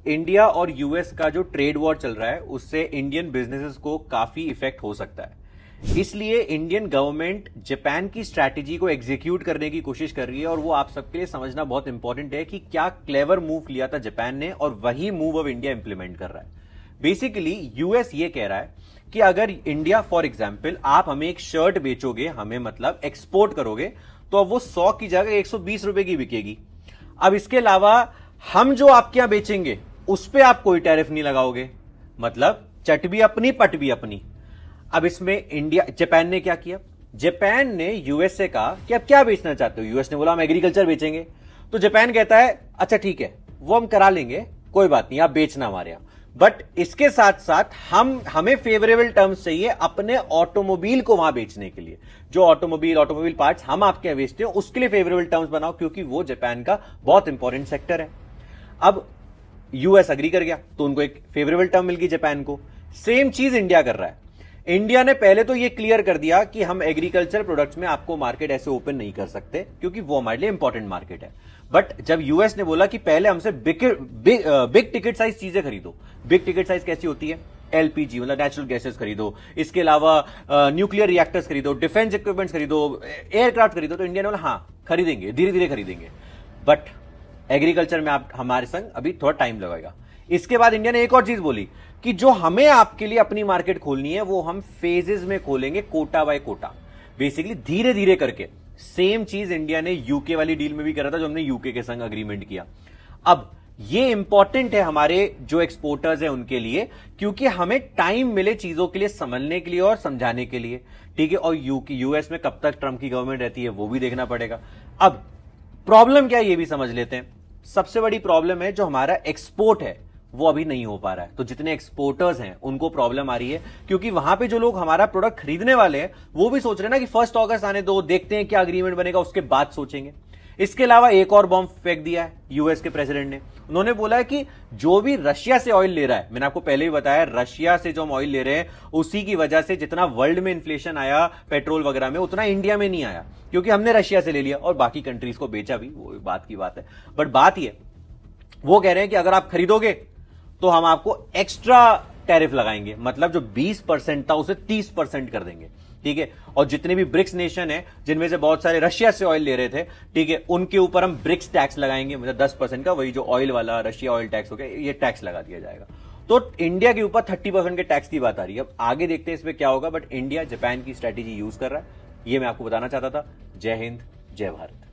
India और US का जो ट्रेड वॉर चल रहा है उससे इंडियन बिजनेसेस को काफी इफेक्ट हो सकता है। इसलिए इंडियन गवर्नमेंट जापान की स्ट्रैटेजी को एग्जीक्यूट करने की कोशिश कर रही है और वो आप सबके लिए समझना बहुत इंपॉर्टेंट है कि क्या क्लेवर मूव लिया था जापान ने और वही मूव अब इंडिया इंप्लीमेंट कर रहा है। बेसिकली यूएस ये कह रहा है कि अगर इंडिया फॉर एग्जाम्पल आप हमें एक शर्ट बेचोगे, हमें मतलब एक्सपोर्ट करोगे, तो अब वो 100 की जगह 120 रुपए की बिकेगी। अब इसके अलावा हम जो आपके यहां बेचेंगे उस पर आप कोई टैरिफ नहीं लगाओगे, मतलब चट भी अपनी पट भी अपनी। अब इसमें जापान ने क्या किया? जापान ने यूएस से कहा कि अब क्या बेचना चाहते हो? यूएस ने बोला हम एग्रीकल्चर बेचेंगे। तो जापान कहता है अच्छा ठीक है, वो हम करा लेंगे, कोई बात नहीं, आप बेचना हमारे यहां, बट इसके साथ साथ हमें फेवरेबल टर्म्स चाहिए अपने ऑटोमोबाइल को वहां बेचने के लिए। जो ऑटोमोबाइल पार्ट्स हम आपके यहां बेचते हैं उसके लिए फेवरेबल टर्म्स बनाओ, क्योंकि वो जापान का बहुत इंपॉर्टेंट सेक्टर है। अब यूएस अग्री कर गया तो उनको एक फेवरेबल टर्म मिल गई जापान को। सेम चीज इंडिया कर रहा है। इंडिया ने पहले तो ये क्लियर कर दिया कि हम एग्रीकल्चर प्रोडक्ट्स में आपको मार्केट ऐसे ओपन नहीं कर सकते क्योंकि वो हमारे लिए इंपॉर्टेंट मार्केट है। बट जब यूएस ने बोला कि पहले हमसे बिग टिकट साइज चीजें खरीदो। बिग टिकट साइज कैसी होती है? एलपीजी मतलब नेचुरल गैसेस खरीदो, इसके अलावा न्यूक्लियर रिएक्टर्स खरीदो, डिफेंस इक्विपमेंट्स खरीदो, एयरक्राफ्ट खरीदो। तो इंडिया ने बोला हाँ खरीदेंगे, धीरे धीरे खरीदेंगे, बट एग्रीकल्चर में आप हमारे संग अभी थोड़ा टाइम लगेगा। इसके बाद इंडिया ने एक और चीज बोली कि जो हमें आपके लिए अपनी मार्केट खोलनी है वो हम फेजेस में खोलेंगे, कोटा बाय कोटा, बेसिकली धीरे धीरे करके। सेम चीज इंडिया ने यूके वाली डील में भी करा था जो हमने यूके के संग अग्रीमेंट किया। अब ये इंपॉर्टेंट है हमारे जो एक्सपोर्टर्स हैं उनके लिए, क्योंकि हमें टाइम मिले चीजों के लिए समझने के लिए और समझाने के लिए, ठीक है। और यूएस में कब तक ट्रंप की गवर्नमेंट रहती है वो भी देखना पड़ेगा। अब प्रॉब्लम क्या है ये भी समझ लेते हैं। सबसे बड़ी प्रॉब्लम है जो हमारा एक्सपोर्ट है वो अभी नहीं हो पा रहा है। तो जितने एक्सपोर्टर्स हैं उनको प्रॉब्लम आ रही है, क्योंकि वहां पे जो लोग हमारा प्रोडक्ट खरीदने वाले हैं वो भी सोच रहे हैं ना कि 1 अगस्त आने दो, देखते हैं क्या अग्रीमेंट बनेगा, उसके बाद सोचेंगे। इसके अलावा एक और बॉम्ब फेंक दिया है यूएस के प्रेसिडेंट ने। उन्होंने बोला है कि जो भी रशिया से ऑयल ले रहा है, मैंने आपको पहले ही बताया, रशिया से जो हम ऑयल ले रहे हैं उसी की वजह से जितना वर्ल्ड में इन्फ्लेशन आया पेट्रोल वगैरह में, उतना इंडिया में नहीं आया, क्योंकि हमने रशिया से ले लिया और बाकी कंट्रीज को बेचा भी, वो बात की बात है। बट बात यह, वो कह रहे हैं कि अगर आप खरीदोगे तो हम आपको एक्स्ट्रा टैरिफ लगाएंगे, मतलब जो 20% था उसे 30% कर देंगे, ठीक है। और जितने भी ब्रिक्स नेशन है जिनमें से बहुत सारे रशिया से ऑयल ले रहे थे, ठीक है, उनके ऊपर हम ब्रिक्स टैक्स लगाएंगे, मतलब 10% का, वही जो ऑयल वाला रशिया ऑयल टैक्स हो गया, ये टैक्स लगा दिया जाएगा। तो इंडिया के ऊपर 30% के टैक्स की बात आ रही है। अब आगे देखते हैं इसमें क्या होगा, बट इंडिया जापान की स्ट्रैटेजी यूज कर रहा है, ये मैं आपको बताना चाहता था। जय हिंद, जय भारत।